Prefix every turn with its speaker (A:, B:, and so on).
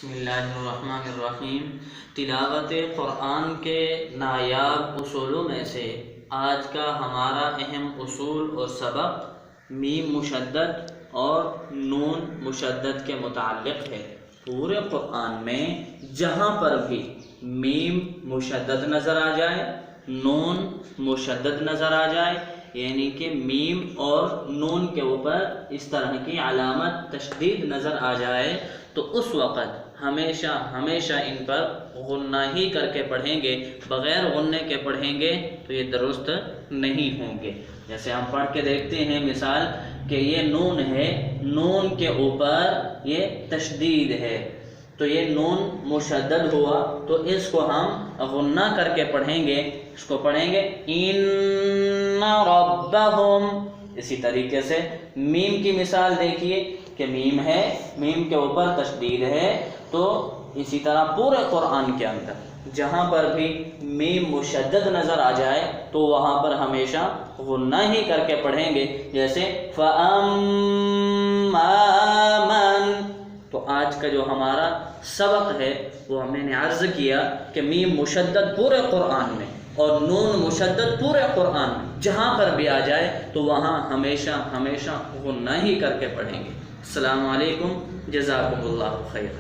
A: बिस्मिल्लाहिर्रहमानिर्रहीम। तिलावत क़ुरआन के नायाब उसूलों में से आज का हमारा अहम उसूल और सबक मीम मुशद्दद और नून मुशद्दद के मुताल्लिक़ है। पूरे क़ुरआन में जहाँ पर भी मीम मुशद्दद नज़र आ जाए, नून मुशद्दद नज़र आ जाए, यानी कि मीम और नून के ऊपर इस तरह की अलामत तशदीद नज़र आ जाए, तो उस वक़्त हमेशा हमेशा इन पर गुन्ना ही करके पढ़ेंगे। बग़ैर गुन्ने के पढ़ेंगे तो ये दुरुस्त नहीं होंगे। जैसे हम पढ़ के देखते हैं मिसाल कि ये नून है, नून के ऊपर ये तशदीद है, तो ये नून मुशद्दद हुआ, तो इसको हम गुन्ना करके पढ़ेंगे। इसको पढ़ेंगे इन्ना रब्बहुम। इसी तरीके से मीम की मिसाल देखिए कि मीम है, मीम के ऊपर तशदीद है, तो इसी तरह पूरे क़ुरआन के अंदर जहाँ पर भी मीम मुशद्दद नज़र आ जाए तो वहाँ पर हमेशा गुन्ना ही करके पढ़ेंगे। जैसे फ़अम्मा मन। तो आज का जो हमारा सबक है वो मैंने अर्ज़ किया कि मीम मुशद्दद पूरे क़ुरआन में और नून मुशद्दद पूरे क़ुरआन में जहाँ पर भी आ जाए तो वहाँ हमेशा हमेशा गुन्ना ही करके पढ़ेंगे। अस्सलामु अलैकुम, जज़ाकुमुल्लाहु खैर।